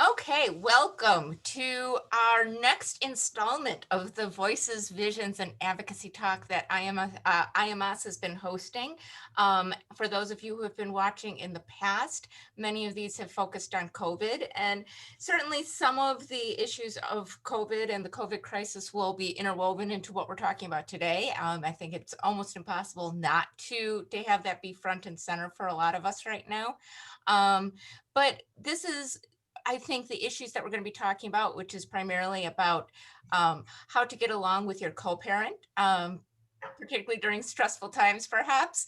Okay, welcome to our next installment of the Voices, Visions, and Advocacy Talk that IMS has been hosting. For those of you who have been watching in the past, many of these have focused on COVID, and certainly some of the issues of COVID and the COVID crisis will be interwoven into what we're talking about today. I think it's almost impossible not to have that be front and center for a lot of us right now. But this is I think the issues that we're going to be talking about, which is primarily about how to get along with your co-parent, particularly during stressful times, perhaps,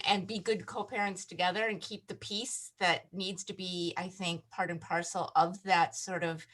and be good co-parents together and keep the peace that needs to be, I think, part and parcel of that sort of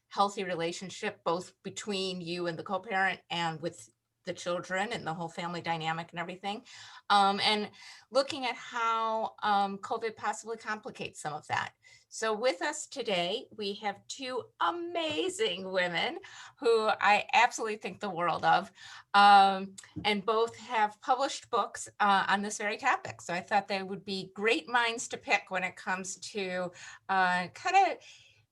healthy relationship, both between you and the co-parent and with the children and the whole family dynamic and everything. And looking at how COVID possibly complicates some of that. So with us today, we have two amazing women who I absolutely think the world of, and both have published books on this very topic. So I thought they would be great minds to pick when it comes to kind of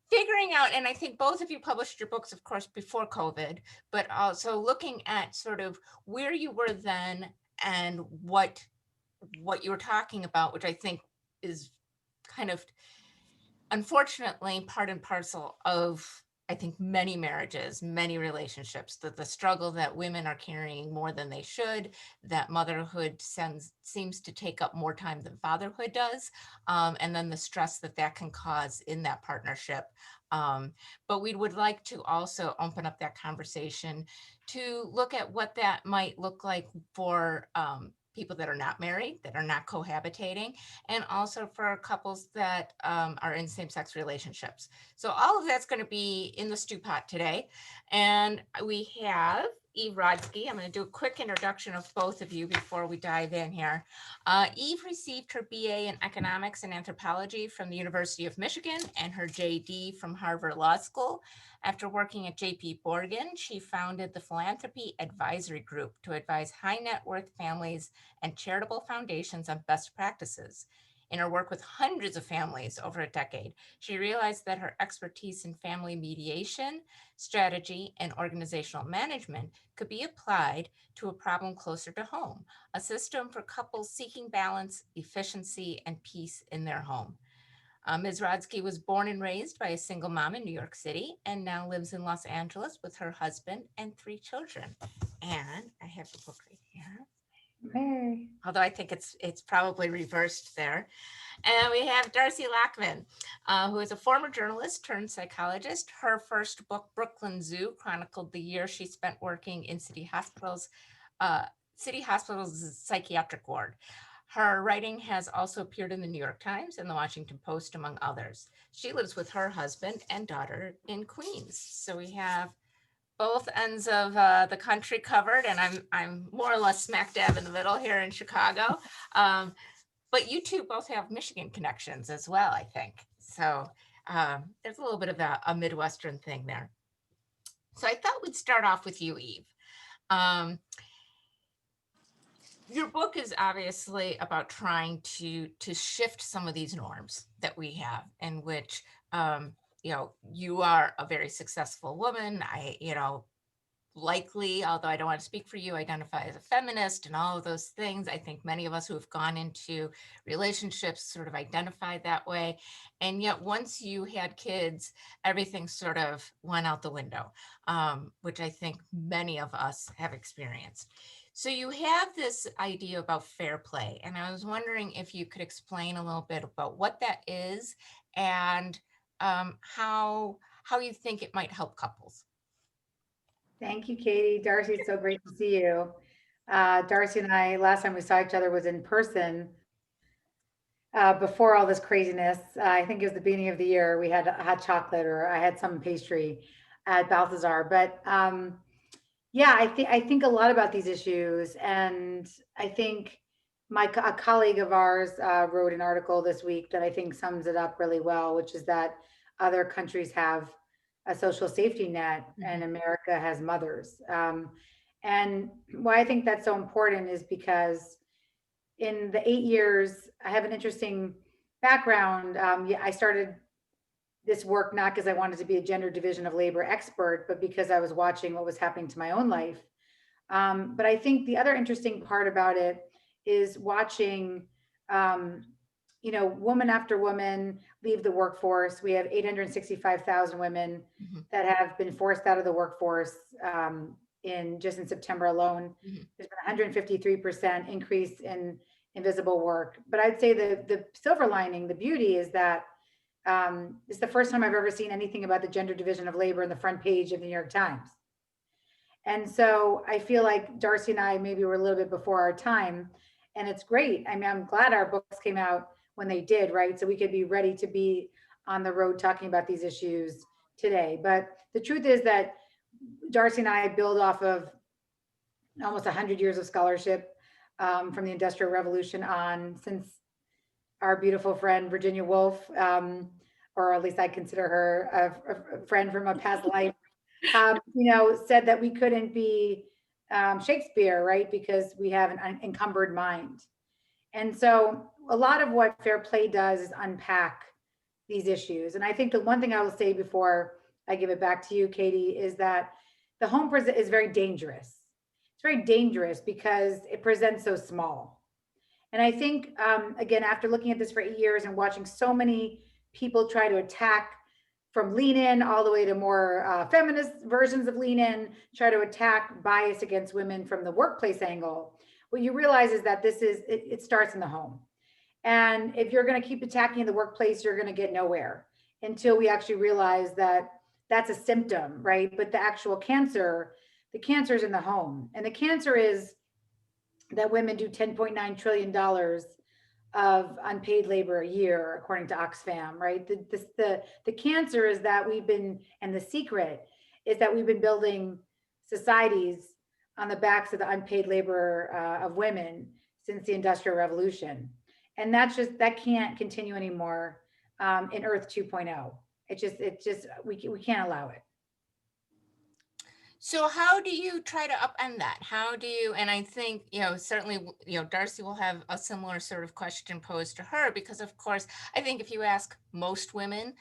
figuring out, and I think both of you published your books, of course, before COVID, but also looking at sort of where you were then and what you were talking about, which I think is kind of unfortunately part and parcel of I think many marriages, many relationships, that the struggle that women are carrying more than they should, that motherhood seems to take up more time than fatherhood does, and then the stress that that can cause in that partnership. But we would like to also open up that conversation to look at what that might look like for people that are not married, that are not cohabitating, and also for couples that are in same-sex relationships. So all of that's going to be in the stew pot today. And we have Eve Rodsky. I'm going to do a quick introduction of both of you before we dive in here. Eve received her BA in economics and anthropology from the University of Michigan and her JD from Harvard Law School. After working at JP Morgan, she founded the Philanthropy Advisory Group to advise high net worth families and charitable foundations on best practices. In her work with hundreds of families over a decade, she realized that her expertise in family mediation, strategy, and organizational management could be applied to a problem closer to home, a system for couples seeking balance, efficiency, and peace in their home. Ms. Rodsky was born and raised by a single mom in New York City and now lives in Los Angeles with her husband and three children. And I have the book right here. Hey. Although I think it's probably reversed there. And we have Darcy Lackman, who is a former journalist turned psychologist. Her first book, Brooklyn Zoo, chronicled the year she spent working in City Hospital's psychiatric ward. Her writing has also appeared in the New York Times and the Washington Post, among others. She lives with her husband and daughter in Queens. So we have both ends of the country covered, and I'm more or less smack dab in the middle here in Chicago. But you two both have Michigan connections as well, I think. So there's a little bit of a Midwestern thing there. So I thought we'd start off with you, Eve. Um, your book is obviously about trying to shift some of these norms that we have, in which you are a very successful woman. Likely, although I don't want to speak for you, identify as a feminist and all of those things. I think many of us who have gone into relationships sort of identify that way. And yet, once you had kids, everything sort of went out the window, which I think many of us have experienced. So you have this idea about fair play. And I was wondering if you could explain a little bit about what that is and how you think it might help couples. Thank you, Katie. Darcy, it's so great to see you. Darcy and I, last time we saw each other was in person before all this craziness. I think it was the beginning of the year. We had hot chocolate, or I had some pastry at Balthazar. But yeah, I think a lot about these issues, and I think a colleague of ours wrote an article this week that I think sums it up really well, which is that other countries have a social safety net, and Mhm. America has mothers. And why I think that's so important is because in the 8 years, I have an interesting background. Yeah, I started this work not because I wanted to be a gender division of labor expert, but because I was watching what was happening to my own life. But I think the other interesting part about it is watching, um, woman after woman leave the workforce. We have 865,000 women Mhm, that have been forced out of the workforce in just in September alone. mhm. There's been 153% increase in invisible work. But I'd say the silver lining, the beauty is that it's the first time I've ever seen anything about the gender division of labor in the front page of the New York Times. And so I feel like Darcy and I maybe were a little bit before our time. And it's great. I mean, I'm glad our books came out when they did, right? So we could be ready to be on the road talking about these issues today. But the truth is that Darcy and I build off of almost 100 years of scholarship from the Industrial Revolution on, since our beautiful friend Virginia Woolf, or at least I consider her a friend from a past life, said that we couldn't be Shakespeare, right? Because we have an encumbered mind. And so a lot of what fair play does is unpack these issues. And I think the one thing I will say before I give it back to you, Katie, is that the home is very dangerous. It's very dangerous because it presents so small. And I think, again, after looking at this for 8 years and watching so many people try to attack from lean in all the way to more feminist versions of lean in, try to attack bias against women from the workplace angle, what you realize is that it starts in the home. And if you're going to keep attacking the workplace, you're going to get nowhere until we actually realize that that's a symptom, right? But the cancer is in the home. And the cancer is that women do $10.9 trillion of unpaid labor a year, according to Oxfam, right? The cancer is that and the secret is that we've been building societies on the backs of the unpaid labor of women since the Industrial Revolution. And that can't continue anymore in Earth 2.0. We can't allow it. So how do you try to upend that? How do you, and I think, certainly, Darcy will have a similar sort of question posed to her because of course, I think if you ask most women,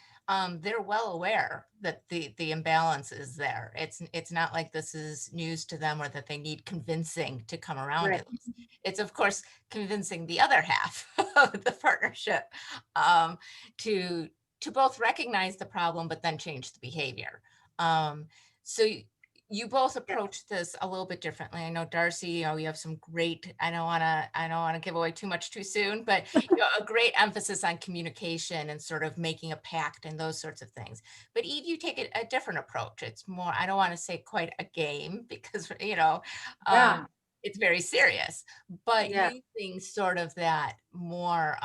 they're well aware that the imbalance is there. It's not like this is news to them or that they need convincing to come around to Right. this. It's of course convincing the other half of the partnership um, to to both recognize the problem but then change the behavior. So you both Yeah. approach this a little bit differently. I know Darcy, you have some great, I don't want to give away too much too soon, but a great emphasis on communication and sort of making a pact and those sorts of things. But Eve, you take a different approach. It's more, I don't want to say quite a game because, um, Yeah. it's very serious, but Yeah. using sort of that more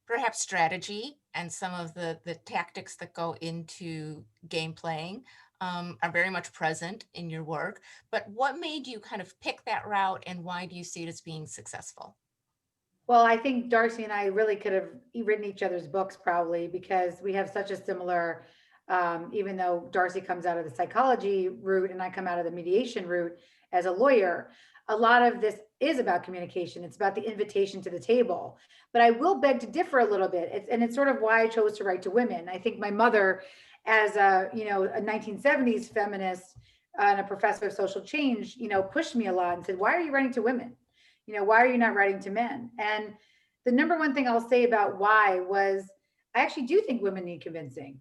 perhaps strategy and some of the tactics that go into game playing are very much present in your work. But what made you kind of pick that route, and why do you see it as being successful? Well, I think Darcy and I really could have written each other's books probably because we have such a similar, even though Darcy comes out of the psychology route and I come out of the mediation route as a lawyer, a lot of this is about communication. It's about the invitation to the table. But I will beg to differ a little bit. It's sort of why I chose to write to women. I think my mother, as a 1970s feminist and a professor of social change, pushed me a lot and said, "Why are you writing to women? Why are you not writing to men?" And the number one thing I'll say about why was I actually do think women need convincing.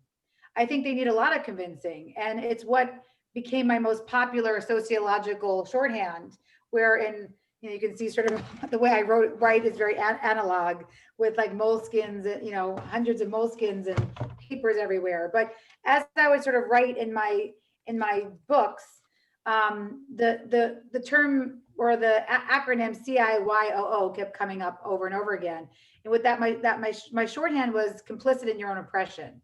I think they need a lot of convincing. And it's what became my most popular sociological shorthand, wherein you can see sort of the way I write is very analog with like moleskins, hundreds of moleskins and papers everywhere. But as I would sort of write in my books, the term or the acronym CIYOO kept coming up over and over again. And with that, my shorthand was complicit in your own oppression.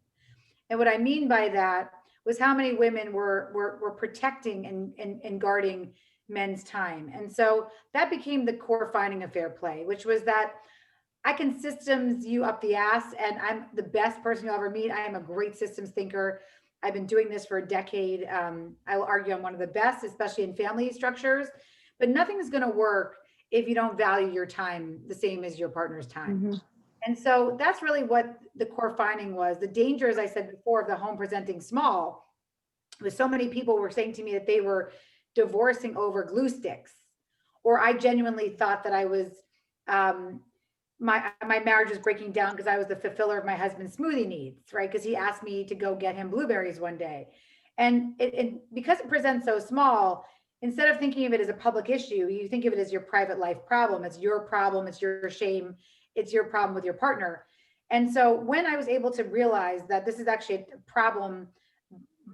And what I mean by that was how many women were protecting and guarding men's time. And so that became the core finding of fair play, which was that I can systems you up the ass, and I'm the best person you'll ever meet. I am a great systems thinker. I've been doing this for a decade. I will argue I'm one of the best, especially in family structures. But nothing is going to work if you don't value your time the same as your partner's time. Mhm. And so that's really what the core finding was. The danger, as I said before, of the home presenting small was so many people were saying to me that they were divorcing over glue sticks, or I genuinely thought that I was um, my marriage was breaking down because I was the fulfiller of my husband's smoothie needs, right? Because he asked me to go get him blueberries one day, and because it presents so small, instead of thinking of it as a public issue, you think of it as your private life problem. It's your problem. It's your shame. It's your problem with your partner. And so when I was able to realize that this is actually a problem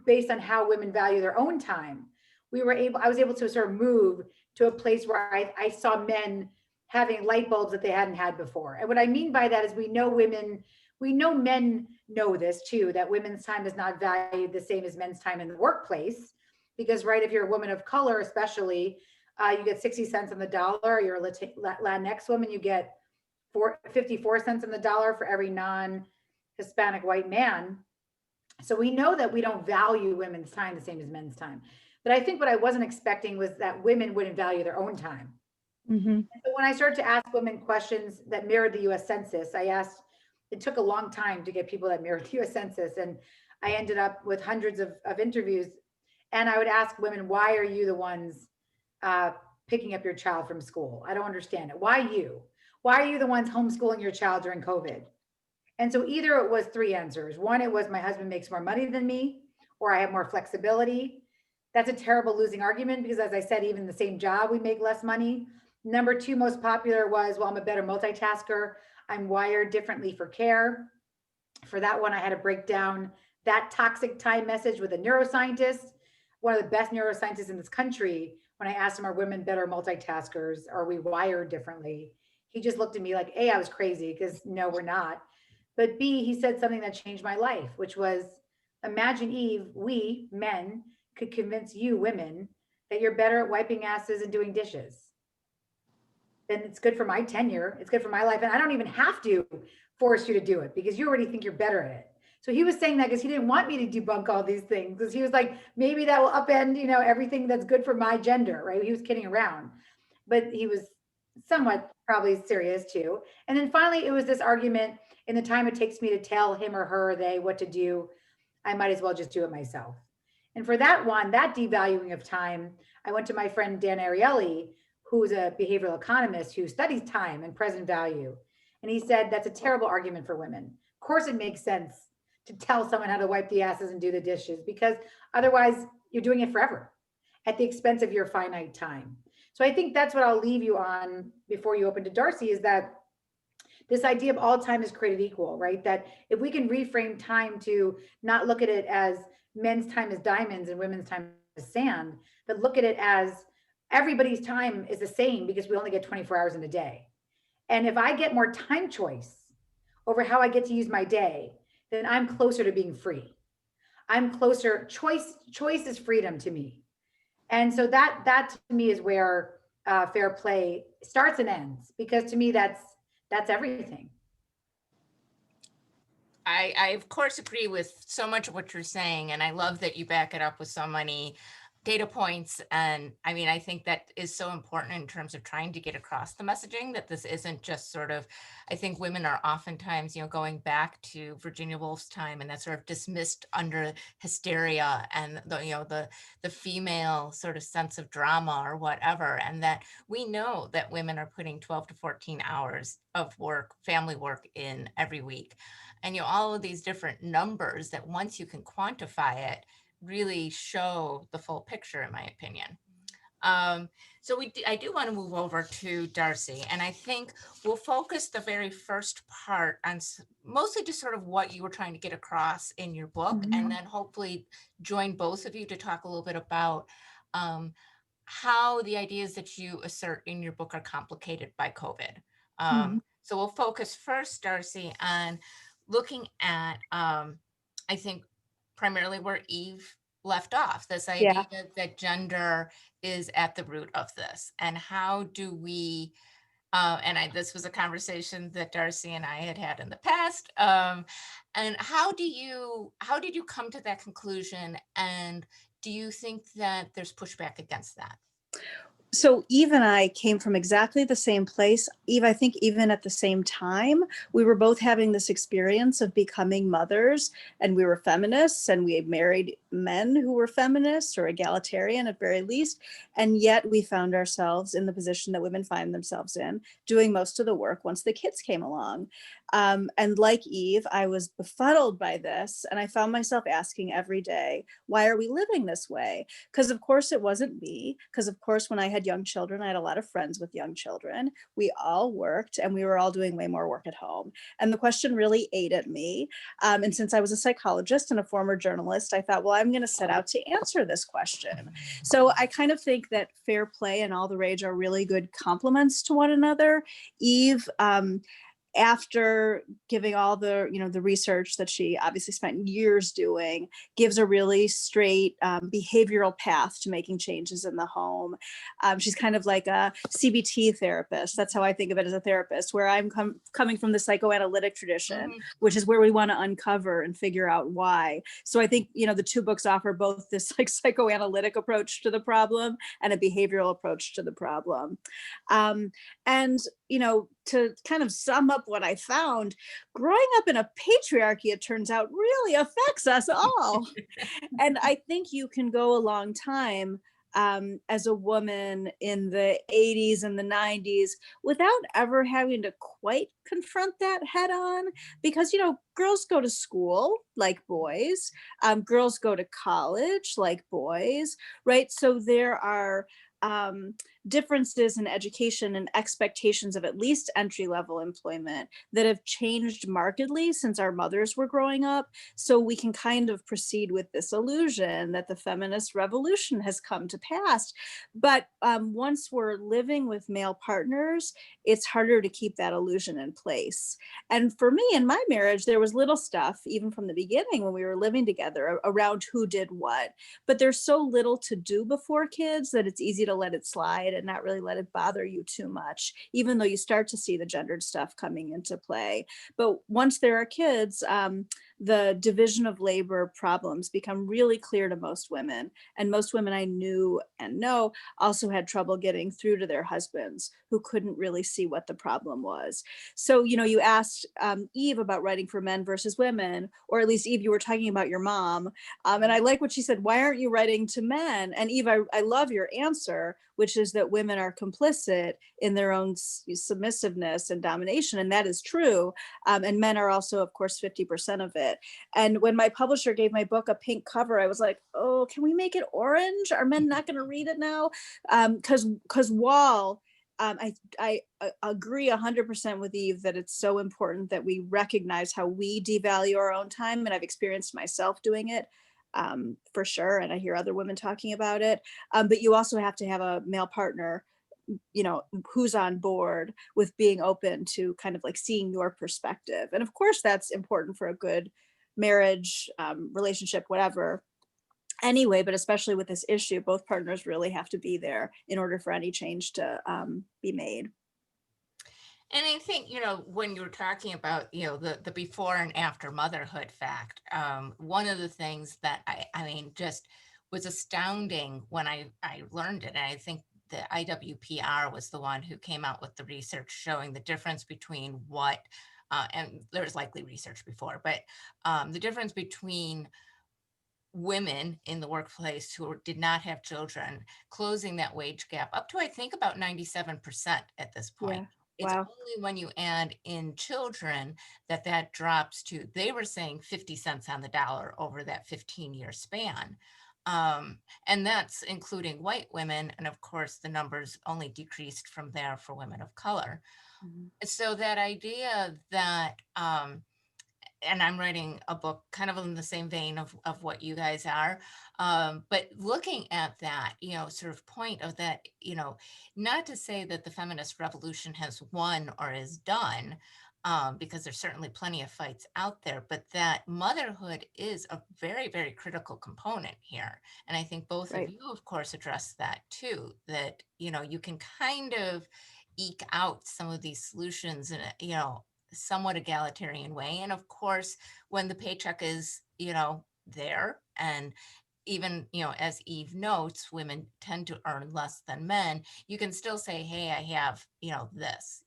based on how women value their own time, I was able to sort of move to a place where I saw men having light bulbs that they hadn't had before. And what I mean by that is we know men know this too, that women's time is not valued the same as men's time in the workplace. Because, right, if you're a woman of color, especially, you get 60 cents on the dollar. You're a Latinx woman, you get 54 cents on the dollar for every non Hispanic white man. So we know that we don't value women's time the same as men's time. But I think what I wasn't expecting was that women wouldn't value their own time. Hmm. So when I started to ask women questions that mirrored the US Census, it took a long time to get people that mirrored the US Census. And I ended up with hundreds of interviews. And I would ask women, why are you the ones uh, picking up your child from school? I don't understand it. Why you? Why are you the ones homeschooling your child during COVID? And so either it was three answers. One, it was my husband makes more money than me, or I have more flexibility. That's a terrible losing argument because, as I said, even the same job, we make less money. Number two, most popular was, well, I'm a better multitasker. I'm wired differently for care. For that one, I had to break down that toxic time message with a neuroscientist, one of the best neuroscientists in this country. When I asked him, are women better multitaskers? Are we wired differently? He just looked at me like, A, I was crazy because no, we're not. But B, he said something that changed my life, which was, imagine, Eve, we men could convince you women that you're better at wiping asses and doing dishes. Then it's good for my tenure. It's good for my life. And I don't even have to force you to do it because you already think you're better at it. So he was saying that because he didn't want me to debunk all these things, because he was like, maybe that will upend, everything that's good for my gender, right? He was kidding around, but he was somewhat probably serious too. And then finally, it was this argument, in the time it takes me to tell him or her or they what to do, I might as well just do it myself. And for that one, that devaluing of time, I went to my friend Dan Ariely, who's a behavioral economist who studies time and present value. And he said that's a terrible argument for women. Of course, it makes sense to tell someone how to wipe the asses and do the dishes, because otherwise you're doing it forever at the expense of your finite time. So I think that's what I'll leave you on before you open to Darcy, is that this idea of all time is created equal, right? That if we can reframe time to not look at it as men's time is diamonds and women's time is sand, but look at it as everybody's time is the same because we only get 24 hours in a day. And if I get more time choice over how I get to use my day, then I'm closer to being free. I'm closer. Choice is freedom to me. And so that to me is where fair play starts and ends, because to me that's everything. I of course agree with so much of what you're saying, and I love that you back it up with so many data points. And I mean, I think that is so important in terms of trying to get across the messaging that this isn't just sort of, I think women are oftentimes, going back to Virginia Woolf's time, and that's sort of dismissed under hysteria and the female sort of sense of drama or whatever. And that we know that women are putting 12 to 14 hours of work, family work in every week. And all of these different numbers that once you can quantify it really show the full picture, in my opinion. um, I do want to move over to Darcy, and I think we'll focus the very first part on mostly just sort of what you were trying to get across in your book, and Mhm. then hopefully join both of you to talk a little bit about um, how the ideas that you assert in your book are complicated by COVID. Hmm. So we'll focus first, Darcy, on looking at, I think, primarily where Eve left off, this idea Yeah. that gender is at the root of this. And how do we, this was a conversation that Darcy and I had had in the past. And how did you come to that conclusion? And do you think that there's pushback against that? So Eve and I came from exactly the same place. Eve, I think even at the same time, we were both having this experience of becoming mothers, and we were feminists, and we had married men who were feminists or egalitarian at very least. And yet we found ourselves in the position that women find themselves in, doing most of the work once the kids came along. And like Eve, I was befuddled by this, and I found myself asking every day, why are we living this way? Because of course it wasn't me, because of course when I had young children, I had a lot of friends with young children. We all worked, and we were all doing way more work at home. And the question really ate at me. And since I was a psychologist and a former journalist, I thought, well, I'm going to set out to answer this question. So I kind of think that fair play and all the rage are really good complements to one another. Eve, after giving all the, the research that she obviously spent years doing, gives a really straight behavioral path to making changes in the home. She's kind of like a CBT therapist. That's how I think of it as a therapist, where I'm coming from the psychoanalytic tradition, Mhm. which is where we want to uncover and figure out why. So I think, the two books offer both this like psychoanalytic approach to the problem and a behavioral approach to the problem. And to kind of sum up what I found, growing up in a patriarchy, it turns out, really affects us all. And I think you can go a long time as a woman in the 80s and the 90s without ever having to quite confront that head on, because girls go to school like boys, girls go to college like boys, right? So there are um, differences in education and expectations of at least entry level employment that have changed markedly since our mothers were growing up. So we can kind of proceed with this illusion that the feminist revolution has come to pass. But once we're living with male partners, it's harder to keep that illusion in place. And for me, in my marriage, there was little stuff, even from the beginning when we were living together, around who did what. But there's so little to do before kids that it's easy to let it slide and not really let it bother you too much, even though you start to see the gendered stuff coming into play. But once there are kids, the division of labor problems become really clear to most women. And most women I knew and know also had trouble getting through to their husbands, who couldn't really see what the problem was. So, you asked Eve about writing for men versus women, or at least Eve, you were talking about your mom. And I like what she said, why aren't you writing to men? And Eve, I love your answer, which is that women are complicit in their own submissiveness and domination. And that is true. And men are also, of course, 50% of it. And when my publisher gave my book a pink cover, I was like, oh, can we make it orange? Are men not going to read it now? Because while I agree 100% with Eve that it's so important that we recognize how we devalue our own time. And I've experienced myself doing it for sure. And I hear other women talking about it. But you also have to have a male partner, who's on board with being open to kind of like seeing your perspective. And of course, that's important for a good marriage, relationship, whatever. Anyway, but especially with this issue, both partners really have to be there in order for any change to be made. And I think, when you were talking about, the before and after motherhood fact, one of the things that I mean, just was astounding when I learned it. And I think the IWPR was the one who came out with the research showing the difference between and there's likely research before, but the difference between women in the workplace who did not have children, closing that wage gap up to, I think, about 97% at this point. Yeah. It's Wow. only when you add in children that that drops to, they were saying 50 cents on the dollar over that 15-year span. And that's including white women. And of course, the numbers only decreased from there for women of color. Mhm. So that idea that, and I'm writing a book kind of in the same vein of what you guys are. But looking at that, sort of point of that, not to say that the feminist revolution has won or is done, because there's certainly plenty of fights out there, but that motherhood is a very, very critical component here. And I think both of Right. you, of course, address that too, that, you can kind of eke out some of these solutions in a, somewhat egalitarian way. And of course, when the paycheck is, there and even, as Eve notes, women tend to earn less than men. You can still say, hey, I have, this,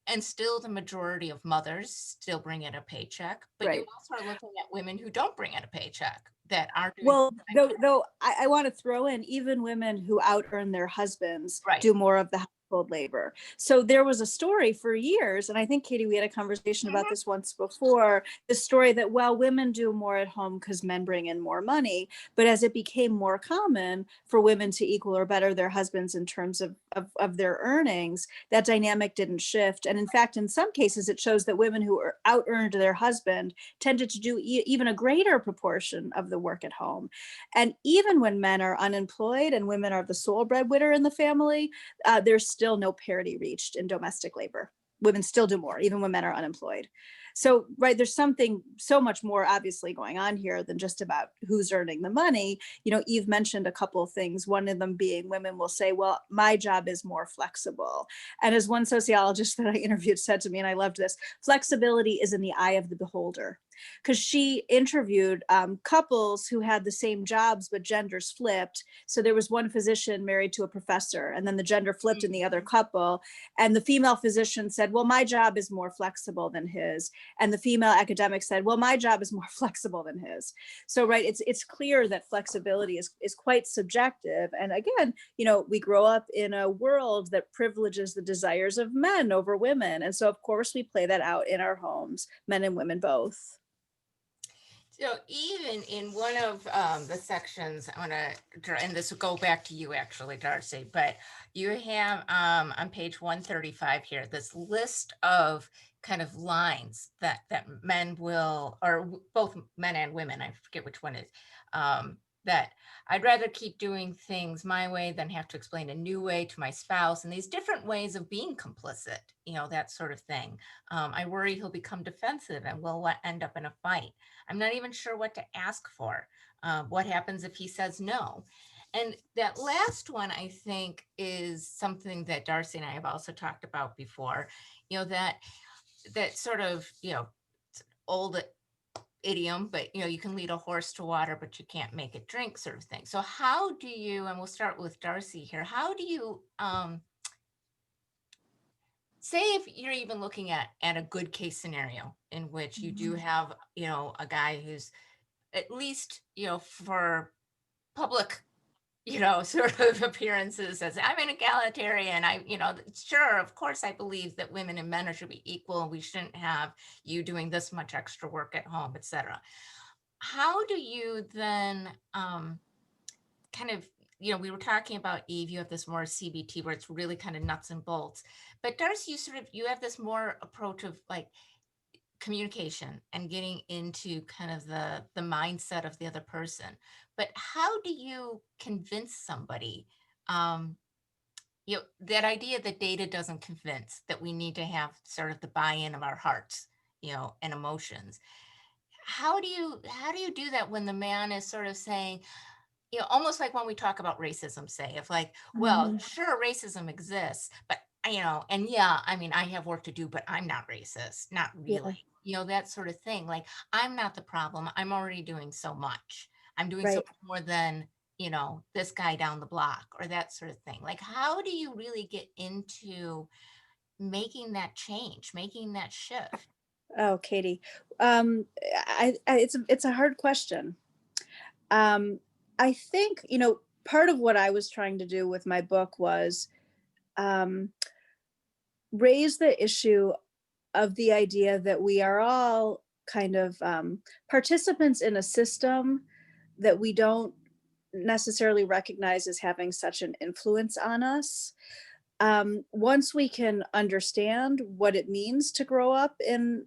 and still the majority of mothers still bring in a paycheck, but you Right. also are looking at women who don't bring in a paycheck that are doing Well, things like, though I want to throw in even women who out earn their husbands right. do more of the household labor. So there was a story for years, and I think Katie, we had a conversation about Mhm. this once before. The story that well, women do more at home because men bring in more money, but as it became more common for women to equal or better their husbands in terms of their earnings, that dynamic didn't shift. And in fact, in some cases, it shows that women who out earned their husband tended to do even a greater proportion of the work at home. And even when men are unemployed and women are the sole breadwinner in the family, there's still no parity reached in domestic labor. Women still do more, even when men are unemployed. So, right, there's something so much more obviously going on here than just about who's earning the money. Eve mentioned a couple of things, one of them being women will say, well, my job is more flexible. And as one sociologist that I interviewed said to me, and I loved this, flexibility is in the eye of the beholder, because she interviewed couples who had the same jobs but genders flipped. So there was one physician married to a professor, and then the gender flipped in the other couple. And the female physician said, well, my job is more flexible than his. And the female academic said, well, my job is more flexible than his. So, right, it's clear that flexibility is quite subjective. And again, we grow up in a world that privileges the desires of men over women. And so, of course, we play that out in our homes, men and women both. So even in one of the sections, I want to, and this will go back to you actually, Darcy, but you have on page 135 here, this list of kind of lines that men will, or both men and women, I forget which one is, that I'd rather keep doing things my way than have to explain a new way to my spouse, and these different ways of being complicit, that sort of thing. I worry he'll become defensive and we'll end up in a fight. I'm not even sure what to ask for. What happens if he says no? And that last one, I think, is something that Darcy and I have also talked about before. That sort of old idiom, but you can lead a horse to water, but you can't make it drink, sort of thing. So how do you? And we'll start with Darcy here. How do you? Say if you're even looking at a good case scenario in which you do have a guy who's at least, for public, sort of appearances as I'm an egalitarian. Sure, of course, I believe that women and men should be equal and we shouldn't have you doing this much extra work at home, etc. How do you then kind of, we were talking about Eve, you have this more CBT where it's really kind of nuts and bolts, but Darcy, you have this more approach of like communication and getting into kind of the mindset of the other person. But how do you convince somebody, that idea that data doesn't convince, that we need to have sort of the buy-in of our hearts, and emotions? How do you do that when the man is sort of saying, almost like when we talk about racism, say, if like, well, Mhm. sure, racism exists, but and yeah, I mean, I have work to do, but I'm not racist, not Yeah, really, that sort of thing. Like, I'm not the problem. I'm already doing so much. I'm doing so right. much more than, this guy down the block or that sort of thing. Like, how do you really get into making that change, making that shift? Oh, Katie, it's a hard question. Um, I think part of what I was trying to do with my book was um, raise the issue of the idea that we are all kind of participants in a system that we don't necessarily recognize as having such an influence on us. Once we can understand what it means to grow up in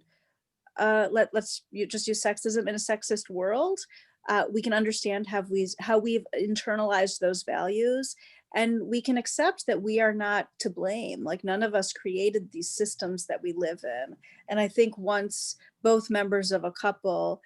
just use sexism in a sexist world, we can understand how we've internalized those values, and we can accept that we are not to blame. Like, none of us created these systems that we live in. And I think once both members of a couple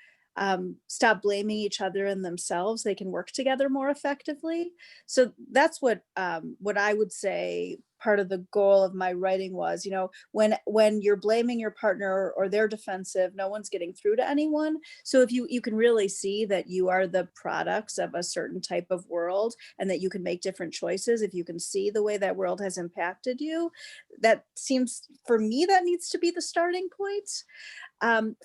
stop blaming each other and themselves, they can work together more effectively. So that's what I would say part of the goal of my writing was, when you're blaming your partner or they're defensive, no one's getting through to anyone. So if you can really see that you are the products of a certain type of world and that you can make different choices, if you can see the way that world has impacted you, that seems, for me, that needs to be the starting point.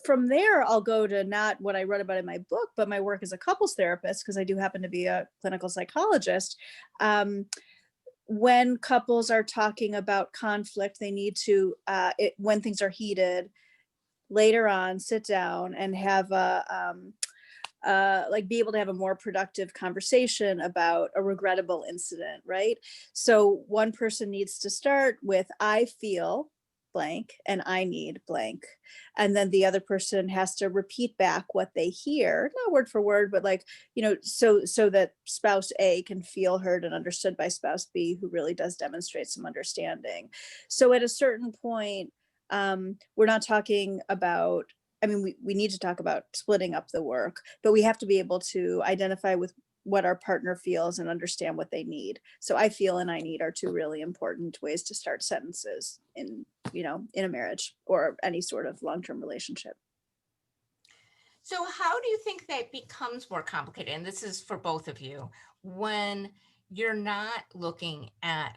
From there, I'll go to not what I wrote about in my book, but my work as a couples therapist, because I do happen to be a clinical psychologist. When couples are talking about conflict, they need to, when things are heated, later on, sit down and have like be able to have a more productive conversation about a regrettable incident, right? So one person needs to start with, I feel blank and I need blank. And then the other person has to repeat back what they hear, not word for word, but like, so that spouse A can feel heard and understood by spouse B, who really does demonstrate some understanding. So at a certain point, we're not talking about, I mean, we need to talk about splitting up the work, but we have to be able to identify with what our partner feels and understand what they need. So I feel and I need are two really important ways to start sentences in a marriage or any sort of long-term relationship. So how do you think that becomes more complicated? And this is for both of you, when you're not looking at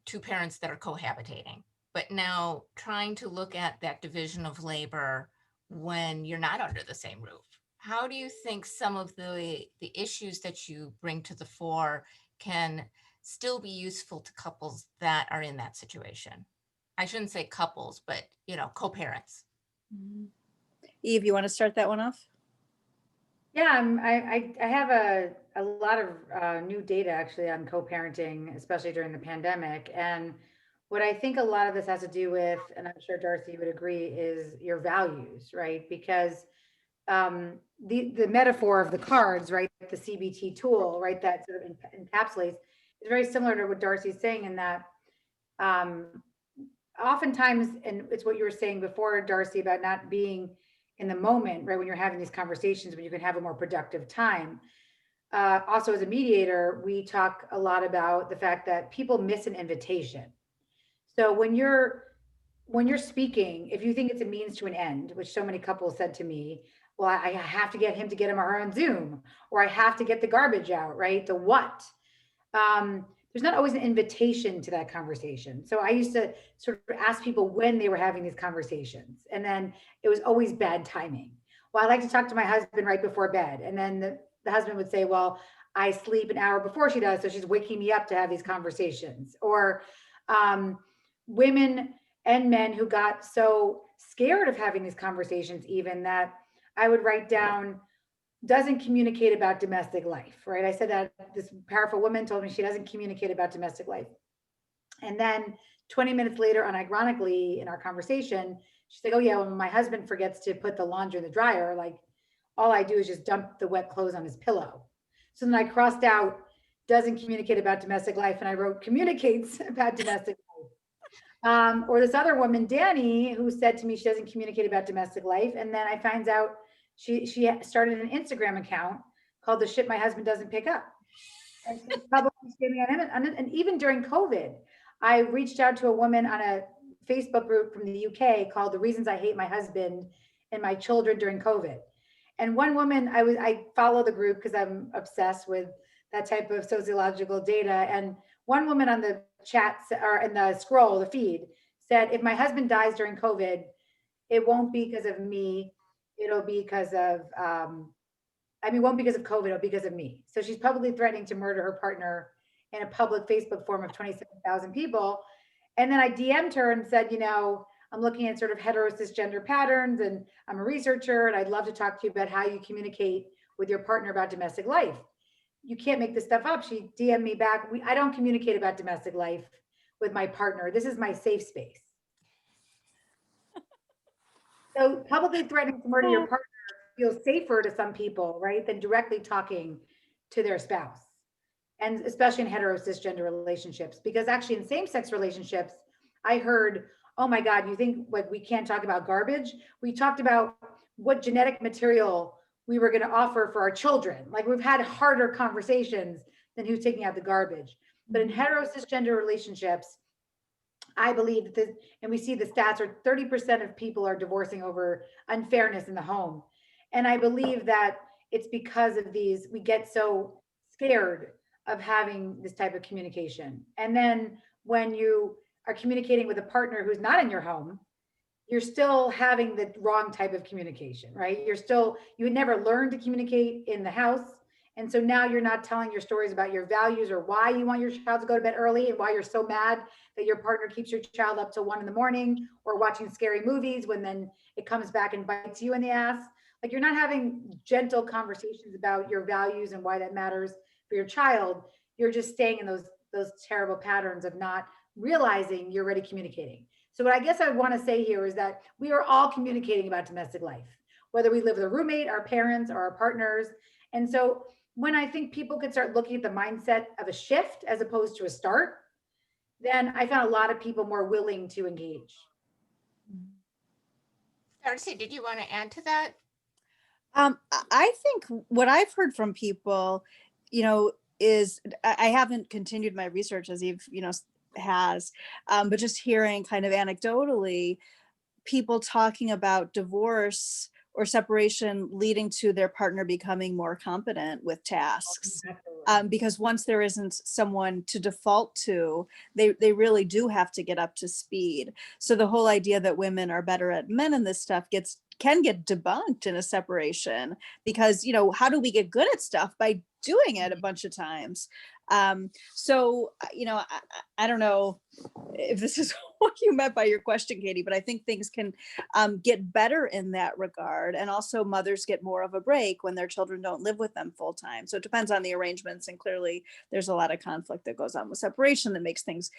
two parents that are cohabitating, but now trying to look at that division of labor when you're not under the same roof. How do you think some of the issues that you bring to the fore can still be useful to couples that are in that situation? I shouldn't say couples, but co-parents. Mhm. Eve, you want to start that one off? Yeah, I have a lot of new data actually on co-parenting, especially during the pandemic. And what I think a lot of this has to do with, and I'm sure Darcy would agree, is your values, right? Because the metaphor of the cards, right, the CBT tool, right, that sort of encapsulates is very similar to what Darcy's saying in that um, oftentimes, and it's what you were saying before, Darcy, about not being in the moment, right, when you're having these conversations, when you can have a more productive time. Also, as a mediator, we talk a lot about the fact that people miss an invitation. So when you're speaking, if you think it's a means to an end, which so many couples said to me, well, I have to get him to get him or her on Zoom, or I have to get the garbage out, right? The what? There's not always an invitation to that conversation. So I used to sort of ask people when they were having these conversations, and then it was always bad timing. Well, I like to talk to my husband right before bed, and then the husband would say, well, I sleep an hour before she does, so she's waking me up to have these conversations. Or um, women and men who got so scared of having these conversations, even that I would write down doesn't communicate about domestic life, right? I said that this powerful woman told me she doesn't communicate about domestic life. And then 20 minutes later, unironically, in our conversation, she's like, oh, yeah, when my husband forgets to put the laundry in the dryer, like all I do is just dump the wet clothes on his pillow. So then I crossed out doesn't communicate about domestic life and I wrote communicates about domestic life. Or this other woman, Danny, who said to me she doesn't communicate about domestic life. And then I find out she started an Instagram account called The Shit My Husband Doesn't Pick Up. And she's publicly standing on him. And even during COVID, I reached out to a woman on a Facebook group from the UK called The Reasons I Hate My Husband and My Children During COVID. And one woman, I follow the group because I'm obsessed with that type of sociological data. And one woman on the chat or in the scroll, the feed, said, if my husband dies during COVID, it won't be because of me. It'll be because of, it won't be because of COVID, it'll be because of me. So she's publicly threatening to murder her partner in a public Facebook forum of 27,000 people. And then I DM'd her and said, I'm looking at sort of hetero cisgender patterns and I'm a researcher and I'd love to talk to you about how you communicate with your partner about domestic life. You can't make this stuff up. She DM'd me back. I don't communicate about domestic life with my partner. This is my safe space. So publicly threatening to murder your partner feels safer to some people, right, than directly talking to their spouse. And especially in hetero cisgender relationships, because actually in same-sex relationships, I heard, oh my God, you think like we can't talk about garbage? We talked about what genetic material we were going to offer for our children. Like we've had harder conversations than who's taking out the garbage. But in hetero cisgender relationships, I believe that this, and we see the stats are 30% of people are divorcing over unfairness in the home. And I believe that it's because of these, we get so scared of having this type of communication. And then when you are communicating with a partner who's not in your home, you're still having the wrong type of communication, right? You had never learned to communicate in the house. And so now you're not telling your stories about your values or why you want your child to go to bed early and why you're so mad that your partner keeps your child up till 1 in the morning or watching scary movies when then it comes back and bites you in the ass. Like you're not having gentle conversations about your values and why that matters for your child. You're just staying in those terrible patterns of not realizing you're already communicating. So what I guess I want to say here is that we are all communicating about domestic life, whether we live with a roommate, our parents, or our partners. And so when I think people could start looking at the mindset of a shift as opposed to a start, then I found a lot of people more willing to engage. Darcy, did you want to add to that? I think what I've heard from people, is I haven't continued my research as Eve, has, but just hearing kind of anecdotally people talking about divorce or separation leading to their partner becoming more competent with tasks. Because once there isn't someone to default to, they really do have to get up to speed. So the whole idea that women are better at men and this stuff can get debunked in a separation, because how do we get good at stuff? By doing it a bunch of times. So I don't know if this is what you meant by your question, Katie, but I think things can get better in that regard. And also mothers get more of a break when their children don't live with them full time. So it depends on the arrangements. And clearly there's a lot of conflict that goes on with separation that makes things,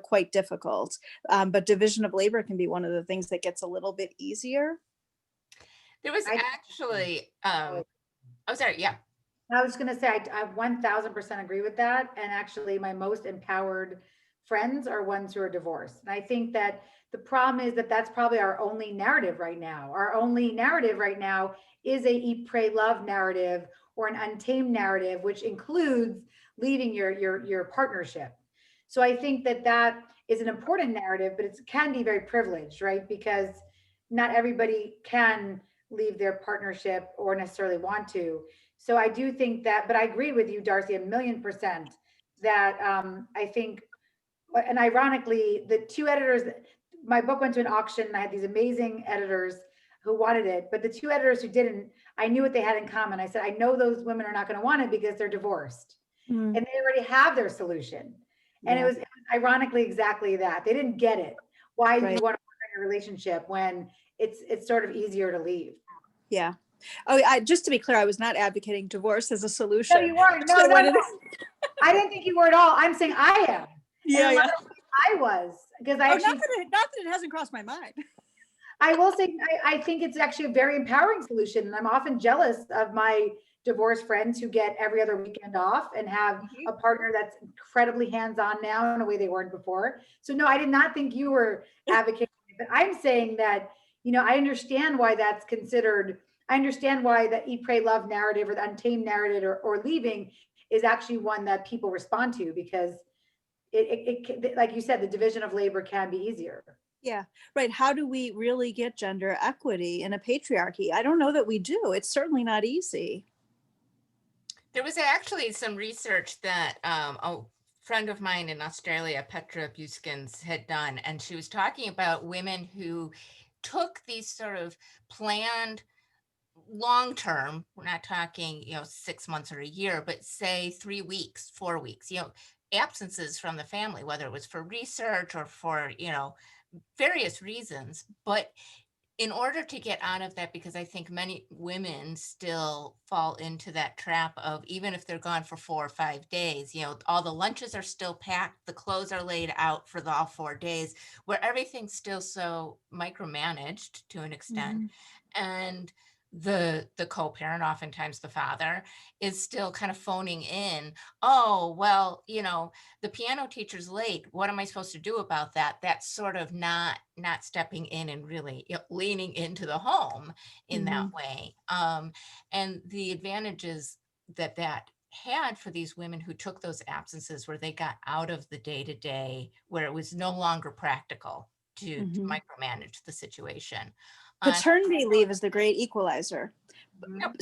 quite difficult. But division of labor can be one of the things that gets a little bit easier. There was actually, oh, sorry, yeah. I was going to say, I 1000% agree with that. And actually, my most empowered friends are ones who are divorced. And I think that the problem is that that's probably our only narrative right now. Our only narrative right now is a eat, pray, love narrative or an untamed narrative, which includes leaving your partnership. So I think that that is an important narrative, but it can be very privileged, right? Because not everybody can leave their partnership or necessarily want to. So I do think that, but I agree with you, Darcy, 1,000,000% that I think, and ironically, the two editors, my book went to an auction and I had these amazing editors who wanted it, but the two editors who didn't, I knew what they had in common. I said, I know those women are not going to want it because they're divorced and they already have their solution. And it was ironically exactly that. They didn't get it. Why do you want to work in a relationship when it's sort of easier to leave? Yeah. Oh, just to be clear, I was not advocating divorce as a solution. No, you weren't. No, I didn't think you were at all. I'm saying I am. Yeah. I was, because I actually, not that it hasn't crossed my mind. I will say, I think it's actually a very empowering solution. And I'm often jealous of my divorced friends who get every other weekend off and have a partner that's incredibly hands-on now in a way they weren't before. So no, I did not think you were advocating, but I'm saying that, I understand why that's considered. I understand why the eat, pray, love narrative or the untamed narrative or leaving is actually one that people respond to, because it like you said, the division of labor can be easier. Yeah, right. How do we really get gender equity in a patriarchy? I don't know that we do. It's certainly not easy. There was actually some research that a friend of mine in Australia, Petra Buskins, had done, and she was talking about women who took these sort of planned long term, we're not talking 6 months or a year, but say 3 weeks, 4 weeks, absences from the family, whether it was for research or for various reasons. But in order to get out of that, because I think many women still fall into that trap of, even if they're gone for 4 or 5 days, all the lunches are still packed, the clothes are laid out for all 4 days, where everything's still so micromanaged to an extent. And the co-parent, oftentimes the father, is still kind of phoning in, oh, well, the piano teacher's late, what am I supposed to do about that? That's sort of not stepping in and really leaning into the home in that way. And the advantages that had for these women who took those absences where they got out of the day to day, where it was no longer practical to Mhm. micromanage the situation. Uh, Paternity leave is the great equalizer. Mhm.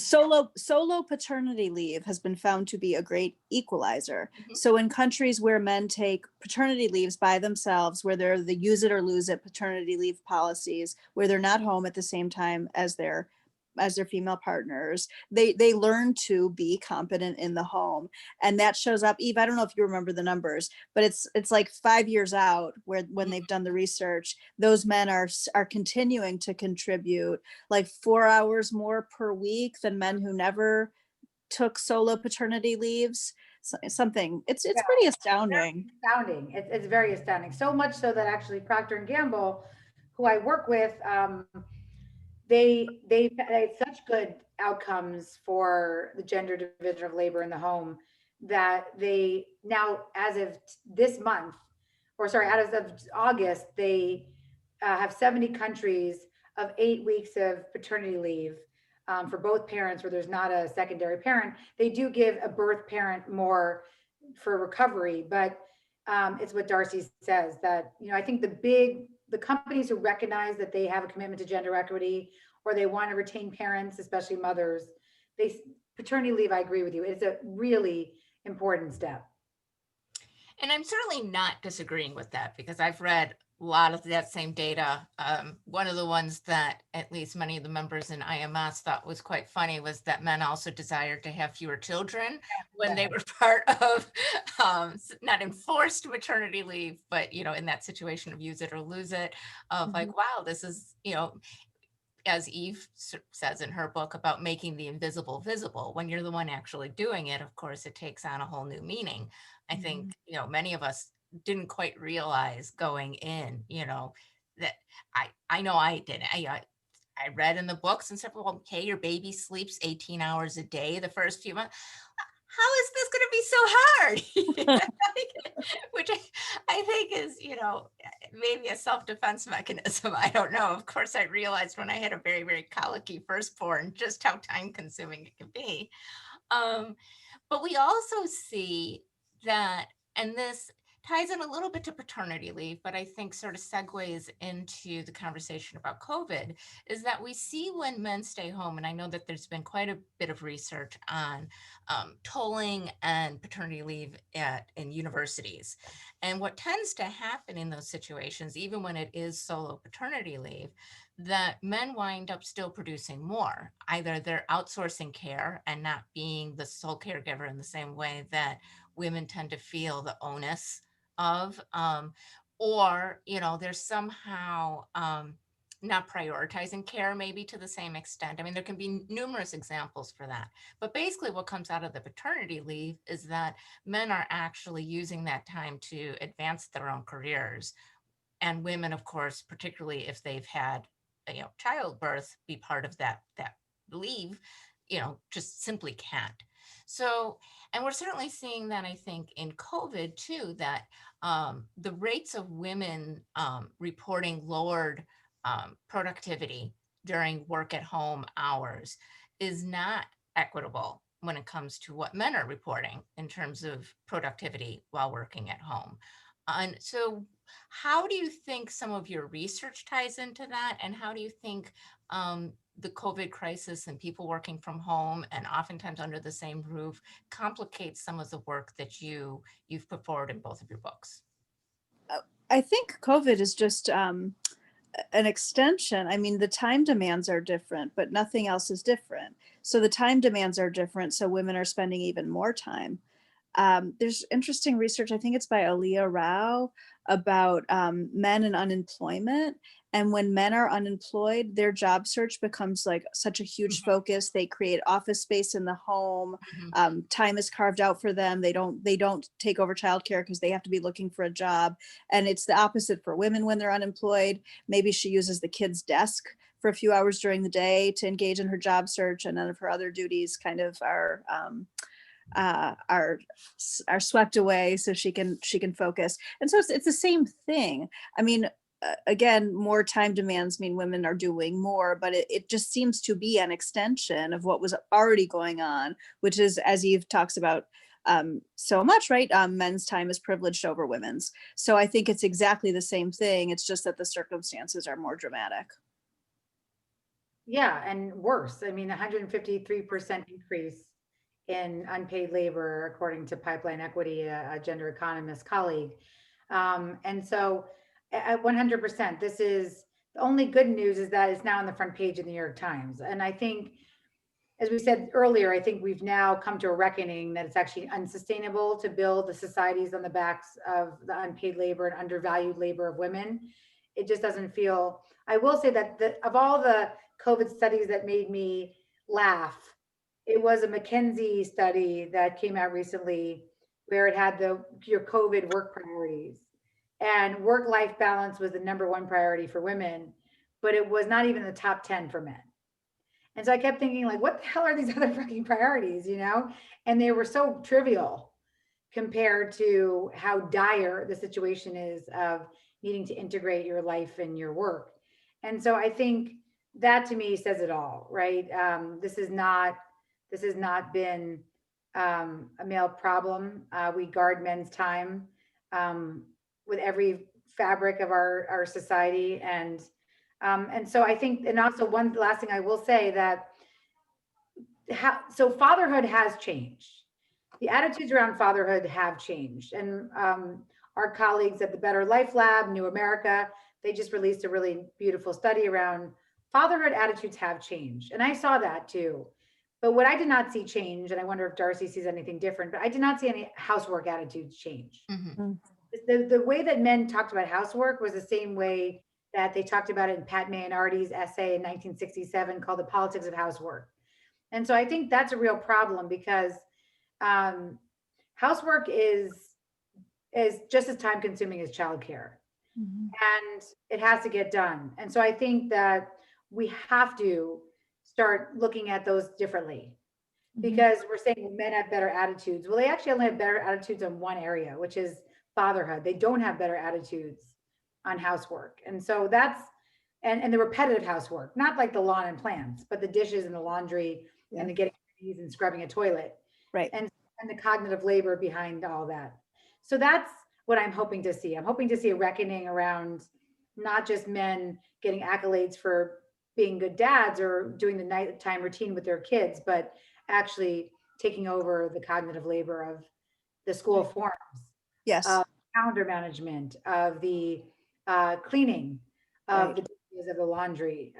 Solo paternity leave has been found to be a great equalizer. mhm. So in countries where men take paternity leaves by themselves, where they're the use it or lose it paternity leave policies, where they're not home at the same time as their female partners, they learn to be competent in the home. And that shows up. Eve, I don't know if you remember the numbers, but it's like 5 years out where when they've done the research, those men are continuing to contribute like 4 hours more per week than men who never took solo paternity leaves. Something. It's Yeah, pretty very astounding. astounding. It's very astounding. So much so that actually Procter and Gamble, who I work with, they had such good outcomes for the gender division of labor in the home that they now, as of this month, or sorry, as of August, they have 70 countries of 8 weeks of paternity leave for both parents where there's not a secondary parent. They do give a birth parent more for recovery, but it's what Darcy says that, I think the companies who recognize that they have a commitment to gender equity or they want to retain parents, especially mothers, they paternity leave, I agree with you. It's a really important step. And I'm certainly not disagreeing with that because I've read a lot of that same data. One of the ones that at least many of the members in IMS thought was quite funny was that men also desired to have fewer children when they Yeah. were part of not enforced maternity leave, but in that situation of use it or lose it, of Mhm. like, wow, this is, as Eve says in her book about making the invisible visible, when you're the one actually doing it, of course, it takes on a whole new meaning. I Mhm. think, many of us didn't quite realize going in, that I know I didn't. I read in the books and said, well, okay, your baby sleeps 18 hours a day the first few months. How is this going to be so hard? Which I think is, maybe a self-defense mechanism. I don't know. Of course, I realized when I had a very, very colicky firstborn just how time consuming it can be. Um, but we also see that, and this ties in a little bit to paternity leave, but I think sort of segues into the conversation about COVID, is that we see when men stay home, and I know that there's been quite a bit of research on tolling and paternity leave in universities. And what tends to happen in those situations, even when it is solo paternity leave, that men wind up still producing more. Either they're outsourcing care and not being the sole caregiver in the same way that women tend to feel the onus of, or, they're somehow not prioritizing care maybe to the same extent. I mean, there can be numerous examples for that. But basically, what comes out of the paternity leave is that men are actually using that time to advance their own careers, and women, of course, particularly if they've had childbirth be part of that leave, just simply can't. So, and we're certainly seeing that, I think, in COVID too, that the rates of women reporting lowered productivity during work at home hours is not equitable when it comes to what men are reporting in terms of productivity while working at home. And so, how do you think some of your research ties into that? And how do you think the COVID crisis and people working from home and oftentimes under the same roof complicates some of the work that you've put forward in both of your books? I think COVID is just an extension. I mean, the time demands are different, but nothing else is different. So the time demands are different. So women are spending even more time. There's interesting research, I think it's by Aliyah Rao, about men and unemployment. And when men are unemployed, their job search becomes like such a huge Mhm, focus. They create office space in the home. mhm. Time is carved out for them. They don't take over childcare because they have to be looking for a job. And it's the opposite for women when they're unemployed. Maybe she uses the kid's desk for a few hours during the day to engage in her job search, and none of her other duties kind of uh, are are swept away so she can focus. And so it's the same thing. I mean, again, more time demands mean women are doing more, but it just seems to be an extension of what was already going on, which is, as Eve talks about so much, right? Men's time is privileged over women's. So I think it's exactly the same thing. It's just that the circumstances are more dramatic. Yeah, and worse. I mean, 153% increase in unpaid labor, according to Pipeline Equity, a gender economist colleague. And so, at 100%, this is the only good news is that it's now on the front page of the New York Times. And I think, as we said earlier, I think we've now come to a reckoning that it's actually unsustainable to build the societies on the backs of the unpaid labor and undervalued labor of women. It just doesn't feel. I will say that of all the COVID studies that made me laugh, it was a McKinsey study that came out recently where it had your COVID work priorities, and work-life balance was the number one priority for women, but it was not even the top 10 for men. And so I kept thinking, like, what the hell are these other fucking priorities, you know? And they were so trivial compared to how dire the situation is of needing to integrate your life and your work. And so I think that to me says it all, right? This has not been a male problem. We guard men's time with every fabric of our society, and so I think, and also one last thing I will say that so fatherhood has changed. The attitudes around fatherhood have changed, and our colleagues at the Better Life Lab, New America, they just released a really beautiful study around fatherhood attitudes have changed, and I saw that too. But what I did not see change, and I wonder if Darcy sees anything different, but I did not see any housework attitudes change. Mhm. The way that men talked about housework was the same way that they talked about it in Pat Maynardi's essay in 1967 called The Politics of Housework. And so I think that's a real problem because um, housework is just as time consuming as childcare, Mhm. and it has to get done. And so I think that we have to start looking at those differently because we're saying well, men have better attitudes. Well, they actually only have better attitudes in one area, which is fatherhood. They don't have better attitudes on housework. And so that's and the repetitive housework, not like the lawn and plants, but the dishes and the laundry Yeah. and the getting keys and scrubbing a toilet Right. and the cognitive labor behind all that. So that's what I'm hoping to see. I'm hoping to see a reckoning around not just men getting accolades for being good dads or doing the nighttime routine with their kids, but actually taking over the cognitive labor of the school forums, Yes. of calendar management, of the cleaning, of Right. the dishes, of the laundry,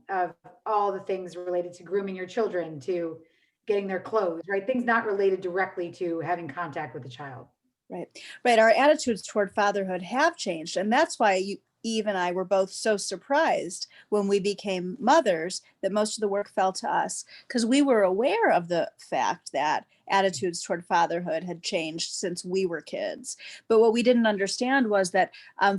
of all the things related to grooming your children, to getting their clothes, right? Things not related directly to having contact with the child. Right. Right. Our attitudes toward fatherhood have changed. And that's why Eve and I were both so surprised when we became mothers that most of the work fell to us because we were aware of the fact that attitudes toward fatherhood had changed since we were kids. But what we didn't understand was that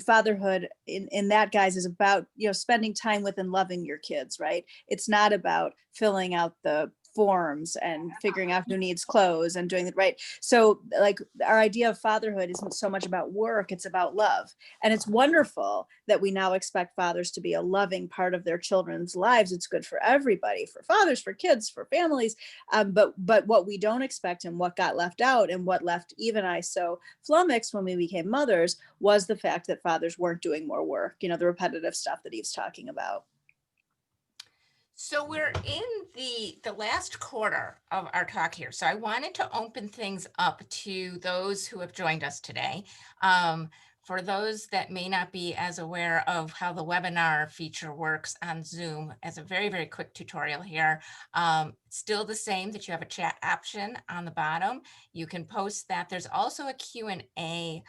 fatherhood in that guise is about, spending time with and loving your kids, right? It's not about filling out the forms and figuring out who needs clothes and doing it right. So like our idea of fatherhood isn't so much about work, it's about love. And it's wonderful that we now expect fathers to be a loving part of their children's lives. It's good for everybody, for fathers, for kids, for families. But what we don't expect and what got left out and what left Eve and I so flummoxed when we became mothers was the fact that fathers weren't doing more work, the repetitive stuff that Eve's talking about. So we're in the last quarter of our talk here. So I wanted to open things up to those who have joined us today. For those that may not be as aware of how the webinar feature works on Zoom, as a very, very quick tutorial here, still the same that you have a chat option on the bottom. You can post that. There's also a Q&A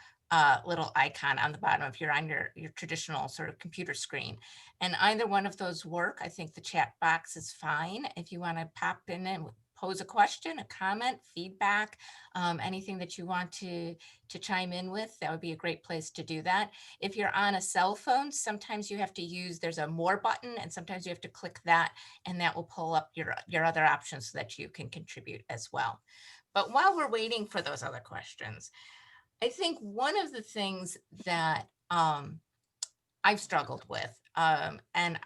little icon on the bottom if you're on your traditional sort of computer screen. And either one of those work. I think the chat box is fine. If you want to pop in and pose a question, a comment, feedback, anything that you want to chime in with, that would be a great place to do that. If you're on a cell phone, sometimes you have to use, there's a more button, and sometimes you have to click that, and that will pull up your other options so that you can contribute as well. But while we're waiting for those other questions, I think one of the things that I've struggled with. And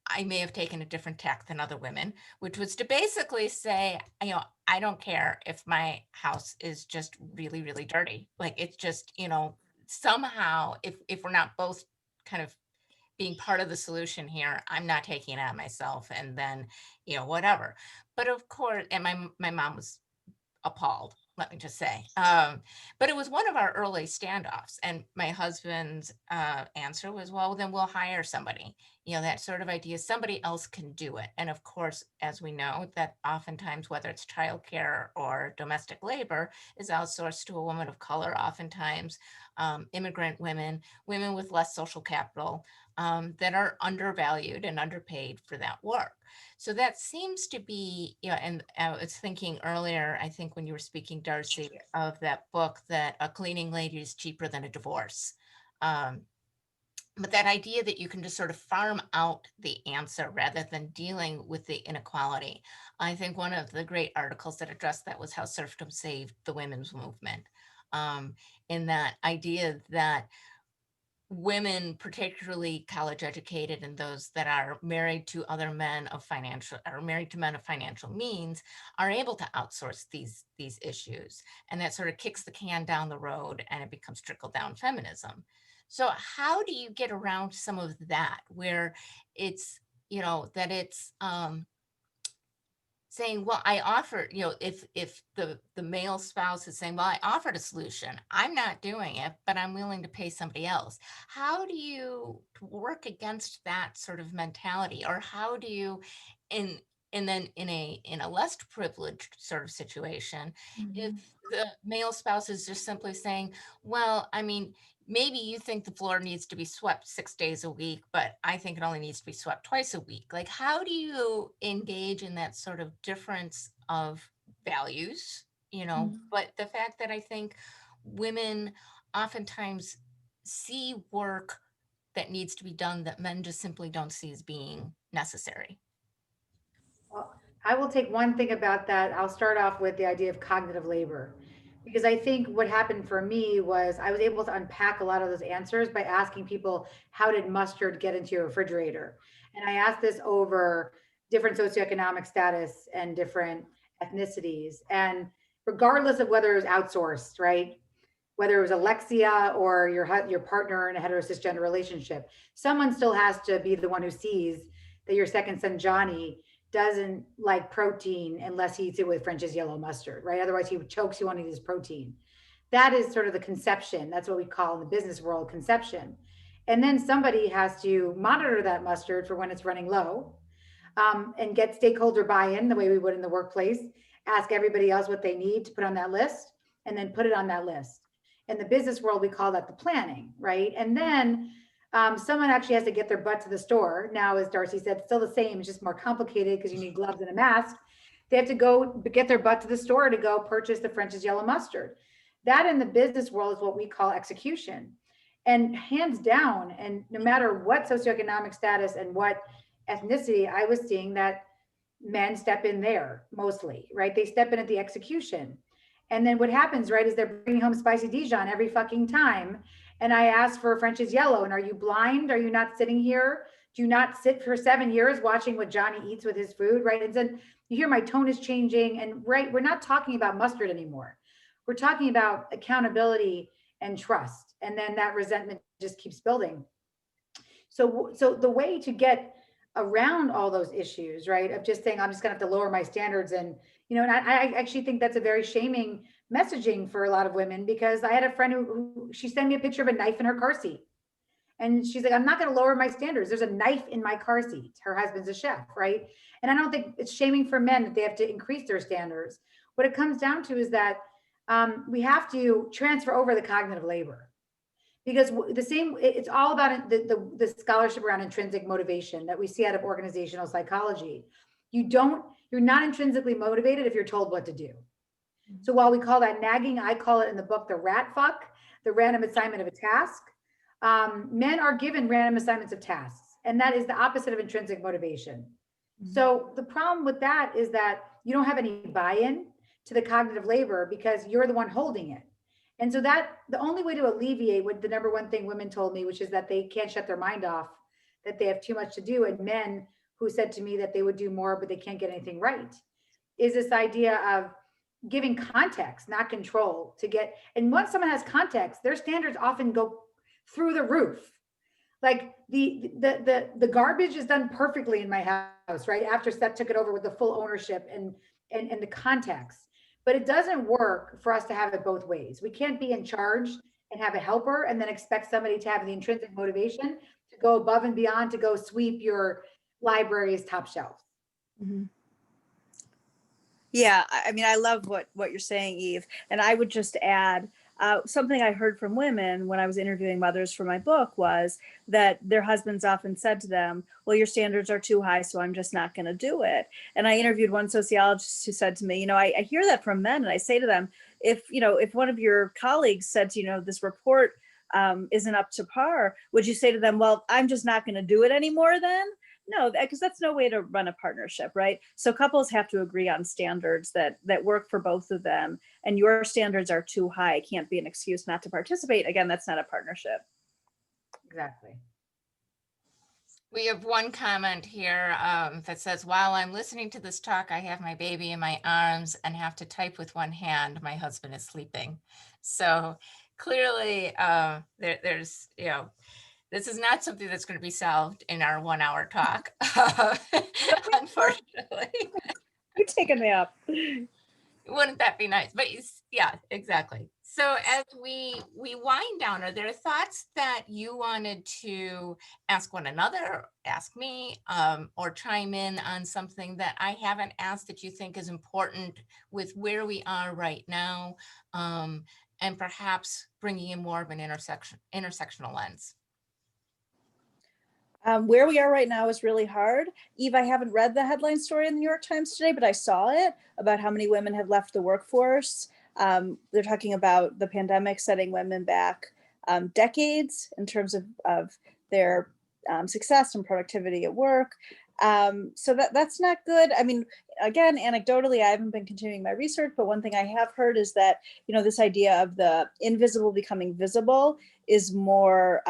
I may have taken a different tack than other women, which was to basically say, I don't care if my house is just really, really dirty. Like it's just, somehow if we're not both kind of being part of the solution here, I'm not taking it on myself and then, whatever. But of course, and my mom was appalled, let me just say. But it was one of our early standoffs. And my husband's answer was, well, then we'll hire somebody. That sort of idea, somebody else can do it. And of course, as we know, that oftentimes, whether it's childcare or domestic labor, is outsourced to a woman of color, oftentimes immigrant women, women with less social capital that are undervalued and underpaid for that work. So that seems to be, and I was thinking earlier, I think when you were speaking, Darcy, of that book that a cleaning lady is cheaper than a divorce. Um, but that idea that you can just sort of farm out the answer rather than dealing with the inequality. I think one of the great articles that addressed that was how serfdom saved the women's movement. Um, in that idea that women, particularly college educated and those that are married to other men of financial or married to men of financial means, are able to outsource these issues, and that sort of kicks the can down the road and it becomes trickle down feminism. So how do you get around some of that where it's that it's saying, well, I offer, if the male spouse is saying, well, I offered a solution, I'm not doing it, but I'm willing to pay somebody else. How do you work against that sort of mentality? Or how do you, in and then in a less privileged sort of situation, if Mhm. the male spouse is just simply saying, well, I mean, maybe you think the floor needs to be swept 6 days a week, but I think it only needs to be swept twice a week. Like, how do you engage in that sort of difference of values? Mhm. But the fact that I think women oftentimes see work that needs to be done that men just simply don't see as being necessary. Well, I will take one thing about that. I'll start off with the idea of cognitive labor. Because I think what happened for me was I was able to unpack a lot of those answers by asking people, how did mustard get into your refrigerator? And I asked this over different socioeconomic status and different ethnicities. And regardless of whether it was outsourced, right? Whether it was Alexia or your partner in a hetero-cisgender relationship, someone still has to be the one who sees that your second son, Johnny, doesn't like protein unless he eats it with French's yellow mustard, right? Otherwise, he chokes you on his protein. That is sort of the conception. That's what we call in the business world conception. And then somebody has to monitor that mustard for when it's running low, and get stakeholder buy-in the way we would in the workplace, ask everybody else what they need to put on that list, and then put it on that list. In the business world, we call that the planning, right? And then someone actually has to get their butt to the store. Now, as Darcy said, still the same, it's just more complicated because you need gloves and a mask. They have to go get their butt to the store to go purchase the French's yellow mustard. That in the business world is what we call execution. And hands down, and no matter what socioeconomic status and what ethnicity, I was seeing that men step in there mostly, right? They step in at the execution. And then what happens, right, is they're bringing home spicy Dijon every fucking time. And I ask for French's yellow. And are you blind? Are you not sitting here? Do you not sit for 7 years watching what Johnny eats with his food, right? And then you hear my tone is changing. And right, we're not talking about mustard anymore. We're talking about accountability and trust. And then that resentment just keeps building. So the way to get around all those issues, right, of just saying I'm just going to have to lower my standards, and I actually think that's a very shaming messaging for a lot of women, because I had a friend who she sent me a picture of a knife in her car seat, and she's like, I'm not going to lower my standards. There's a knife in my car seat. Her husband's a chef, right? And I don't think it's shaming for men that they have to increase their standards. What it comes down to is that we have to transfer over the cognitive labor, because the same, it's all about the scholarship around intrinsic motivation that we see out of organizational psychology. You're not intrinsically motivated if you're told what to do. So while we call that nagging, I call it in the book the rat fuck, the random assignment of a task. Men are given random assignments of tasks, and that is the opposite of intrinsic motivation. So the problem with that is that you don't have any buy-in to the cognitive labor because you're the one holding it. And so that the only way to alleviate what the number one thing women told me, which is that they can't shut their mind off, that they have too much to do, and men who said to me that they would do more, but they can't get anything right, is this idea of giving context, not control to get. And once someone has context, their standards often go through the roof. Like the garbage is done perfectly in my house, right? After Seth took it over with the full ownership and the context. But it doesn't work for us to have it both ways. We can't be in charge and have a helper and then expect somebody to have the intrinsic motivation to go above and beyond to go sweep your library's top shelf. Mhm. Yeah, I mean, I love what you're saying, Eve. And I would just add something I heard from women when I was interviewing mothers for my book was that their husbands often said to them, "Well, your standards are too high, so I'm just not going to do it." And I interviewed one sociologist who said to me, I hear that from men, and I say to them, if one of your colleagues said, this report isn't up to par, would you say to them, "Well, I'm just not going to do it anymore then"? No, because that's no way to run a partnership, right? So couples have to agree on standards that work for both of them, and your standards are too high can't be an excuse not to participate. Again, that's not a partnership. Exactly. We have one comment here that says, while I'm listening to this talk, I have my baby in my arms and have to type with one hand. My husband is sleeping. So clearly there's, this is not something that's going to be solved in our 1 hour talk, unfortunately. You take a nap. Wouldn't that be nice? But yeah, exactly. So as we wind down, are there thoughts that you wanted to ask one another, ask me, or chime in on something that I haven't asked that you think is important with where we are right now, and perhaps bringing in more of an intersectional lens? Where we are right now is really hard. Eve, I haven't read the headline story in the New York Times today, but I saw it about how many women have left the workforce. They're talking about the pandemic setting women back decades in terms of their success and productivity at work. So that's not good. I mean, again, anecdotally, I haven't been continuing my research, but one thing I have heard is that, this idea of the invisible becoming visible is more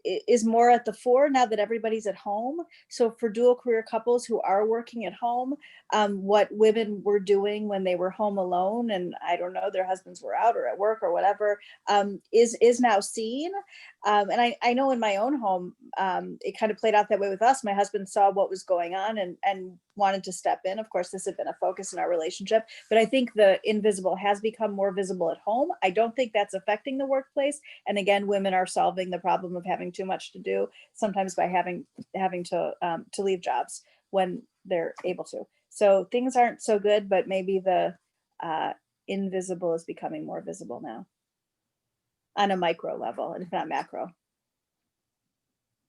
is more at the fore now that everybody's at home. So for dual career couples who are working at home, what women were doing when they were home alone, and I don't know, their husbands were out or at work or whatever, is now seen. And I know in my own home, it kind of played out that way with us. My husband saw what was going on and wanted to step in. Of course, this had been a focus in our relationship, but I think the invisible has become more visible at home. I don't think that's affecting the workplace. And again, women are solving the problem of having too much to do, sometimes by having to leave jobs when they're able to. So things aren't so good, but maybe the invisible is becoming more visible now on a micro level, and if not macro.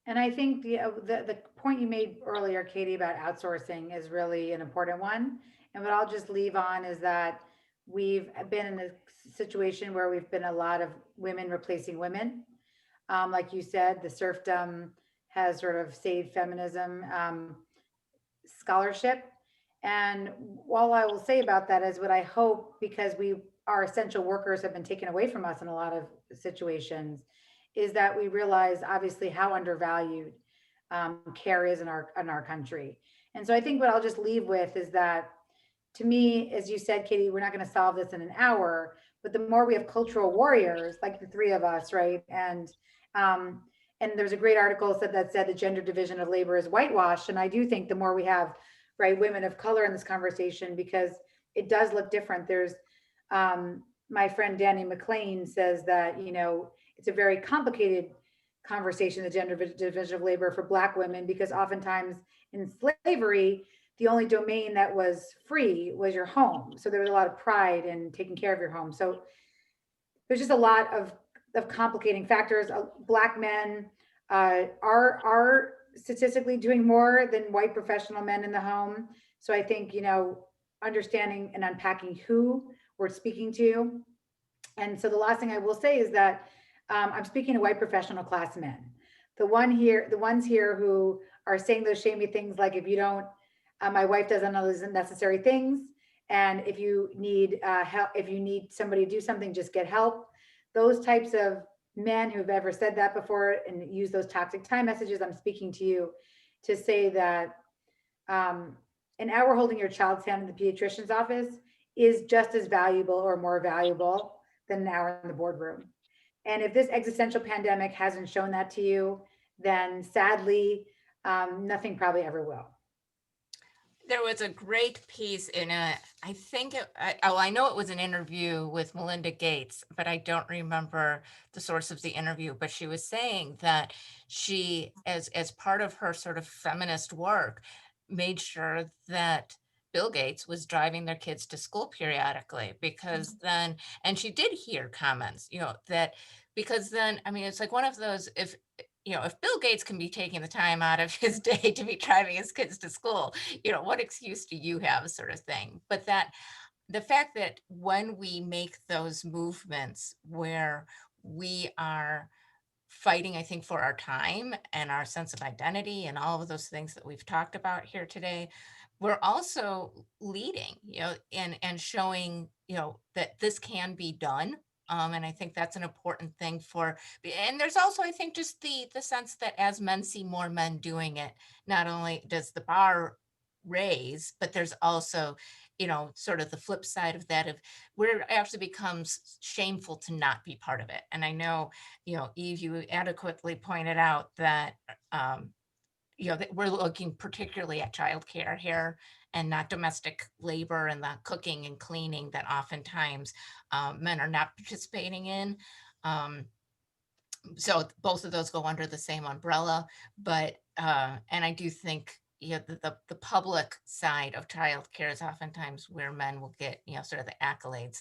And I think the point you made earlier, Katie, about outsourcing is really an important one. And what I'll just leave on is that we've been in a situation where we've been a lot of women replacing women. Like you said, the serfdom has sort of saved feminism scholarship. And all I will say about that is what I hope, because our essential workers have been taken away from us in a lot of situations, is that we realize obviously how undervalued care is in our country. And so I think what I'll just leave with is that, to me, as you said, Katie, we're not going to solve this in an hour, but the more we have cultural warriors, like the three of us, right? And there's a great article that said the gender division of labor is whitewashed. And I do think the more we have, right, women of color in this conversation, because it does look different. There's my friend Danny McLean says that, it's a very complicated conversation, the gender division of labor for Black women, because oftentimes in slavery, the only domain that was free was your home. So there was a lot of pride in taking care of your home. So there's just a lot of complicating factors. Black men are statistically doing more than white professional men in the home. So I think, understanding and unpacking who we're speaking to. And so the last thing I will say is that I'm speaking to white professional class men. The ones here who are saying those shamey things like, if you don't, my wife doesn't know those necessary things, And if you need help, if you need somebody to do something, just get help. Those types of men who've ever said that before and use those toxic time messages, I'm speaking to you to say that um, an hour holding your child's hand in the pediatrician's office is just as valuable or more valuable than an hour in the boardroom. And if this existential pandemic hasn't shown that to you, then sadly, nothing probably ever will. There was a great piece in a, I think I know it was an interview with Melinda Gates, but I don't remember the source of the interview. But she was saying that she, as part of her sort of feminist work, made sure that Bill Gates was driving their kids to school periodically, because then, and she did hear comments, that because then, I mean, it's like one of those, if Bill Gates can be taking the time out of his day to be driving his kids to school, what excuse do you have, sort of thing. But that the fact that when we make those movements where we are fighting, I think, for our time and our sense of identity and all of those things that we've talked about here today, we're also leading, and showing, that this can be done. And I think that's an important thing and there's also, I think, just the sense that as men see more men doing it, not only does the bar raise, but there's also, sort of the flip side of that, of where it actually becomes shameful to not be part of it. And I know, Eve, you adequately pointed out that, that we're looking particularly at childcare here, and not domestic labor and the cooking and cleaning that oftentimes men are not participating in. Um, so both of those go under the same umbrella, but and I do think, the public side of childcare is oftentimes where men will get, sort of the accolades.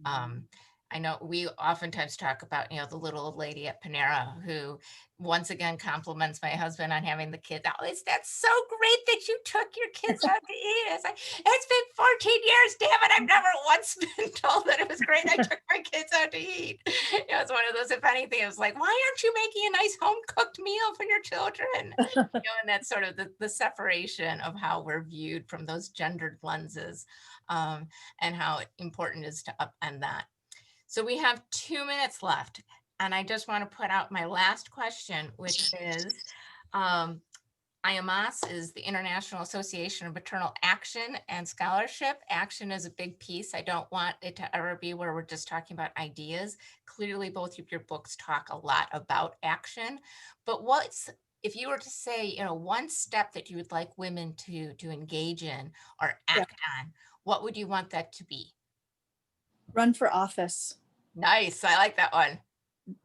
um I know we oftentimes talk about, the little old lady at Panera who once again compliments my husband on having the kids. Oh, that's so great that you took your kids out to eat. It's like, it's been 14 years, damn it, I've never once been told that it was great I took my kids out to eat. It's one of those, if anything, it was like, why aren't you making a nice home cooked meal for your children? And that's sort of the separation of how we're viewed from those gendered lenses, um, and how important it is to upend that. So we have 2 minutes left, and I just want to put out my last question, which is, um, IAMAS is the International Association of Maternal Action and Scholarship. Action is a big piece. I don't want it to ever be where we're just talking about ideas. Clearly, both of your books talk a lot about action, but if you were to say, one step that you would like women to engage in or Yeah. act on, what would you want that to be? Run for office. Nice. I like that one.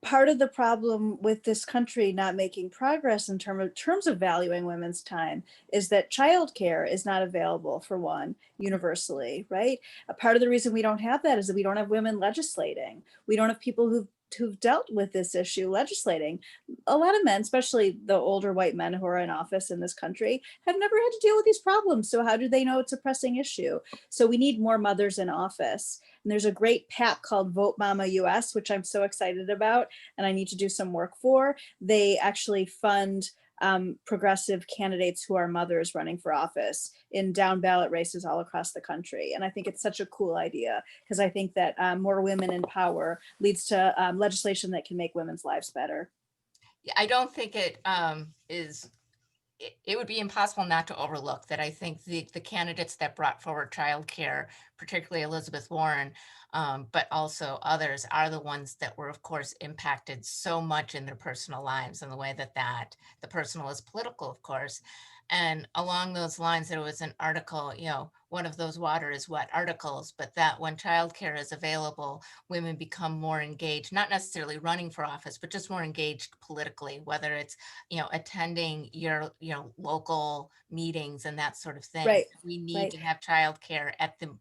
Part of the problem with this country not making progress in terms of valuing women's time is that childcare is not available, for one, universally, right? A part of the reason we don't have that is that we don't have women legislating. We don't have people who've dealt with this issue legislating. A lot of men, especially the older white men who are in office in this country, have never had to deal with these problems. So how do they know it's a pressing issue? So we need more mothers in office. And there's a great PAC called Vote Mama US, which I'm so excited about and I need to do some work for. They actually fund progressive candidates who are mothers running for office in down ballot races all across the country. And I think it's such a cool idea because I think that more women in power leads to legislation that can make women's lives better. Yeah, I don't think it would be impossible not to overlook that. I think the candidates that brought forward childcare, particularly Elizabeth Warren, but also others, are the ones that were, of course, impacted so much in their personal lives, and the way that the personal is political, of course. And along those lines, there was an article, one of those water is wet articles, but that when childcare is available, women become more engaged, not necessarily running for office, but just more engaged politically, whether it's, attending your, local meetings and that sort of thing. Right, So we need right. to have childcare at the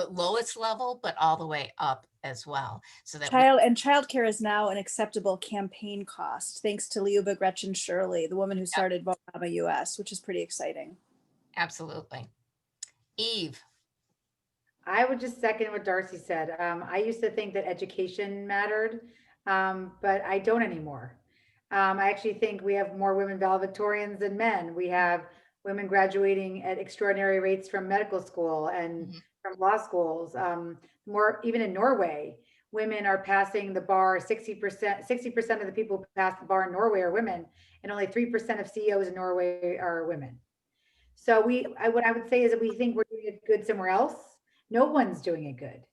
lowest level, but all the way up as well, so that we Childcare is now an acceptable campaign cost, thanks to Liuba Gretchen Shirley, the woman who yeah, started Vote Mama US, which is pretty exciting. absolutely. Eve. I would just second what Darcy said. I used to think that education mattered, but I don't anymore. I actually think we have more women valedictorians than men. We have women graduating at extraordinary rates from medical school and Mhm. from law schools. More even in Norway, women are passing the bar 60%. 60% of the people who pass the bar in Norway are women, and only 3% of CEOs in Norway are women. So what I would say is that we think we're doing it good somewhere else. No one's doing it good.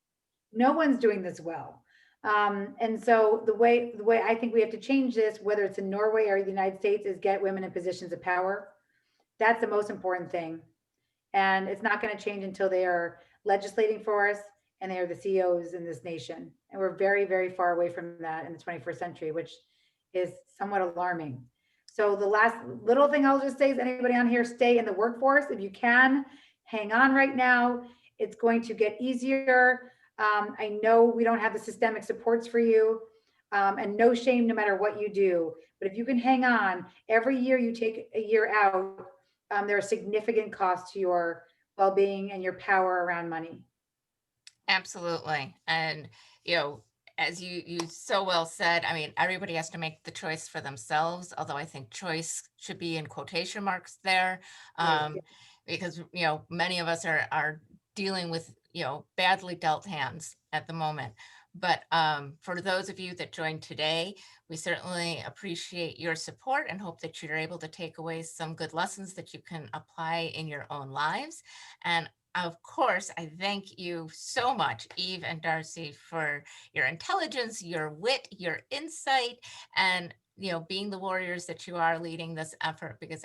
No one's doing this well. And so the way I think we have to change this, whether it's in Norway or the United States, is get women in positions of power. That's the most important thing. And it's not going to change until they are legislating for us and they are the CEOs in this nation. And we're very, very far away from that in the 21st century, which is somewhat alarming. So the last little thing I'll just say is anybody on here, stay in the workforce. If you can, hang on right now. It's going to get easier. I know we don't have the systemic supports for you, and no shame no matter what you do. But if you can hang on, every year you take a year out, there are significant costs to your well-being and your power around money. Absolutely. And, you know, as you so well said, I mean, everybody has to make the choice for themselves, although I think choice should be in quotation marks there. Right. Because, you know, many of us are dealing with, you know, badly dealt hands at the moment. But for those of you that joined today, we certainly appreciate your support and hope that you're able to take away some good lessons that you can apply in your own lives. And of course, I thank you so much, Eve and Darcy, for your intelligence, your wit, your insight, and being the warriors that you are leading this effort. Because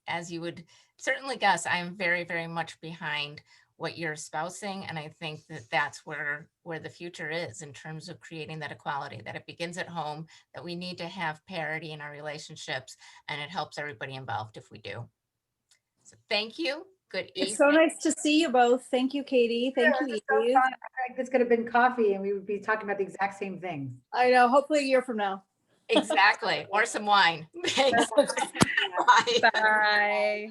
as you would certainly guess, I am very, very much behind what you're espousing, and I think that that's where the future is in terms of creating that equality. That it begins at home. That we need to have parity in our relationships, and it helps everybody involved if we do. So, thank you. Good It's so evening. nice to see you both. Thank you, Katie. Thank you, This is so Eve. fun. I think this could have been coffee and we would be talking about the exact same things. I know, hopefully a year from now. Exactly. Or some wine. Thanks. Bye. Bye.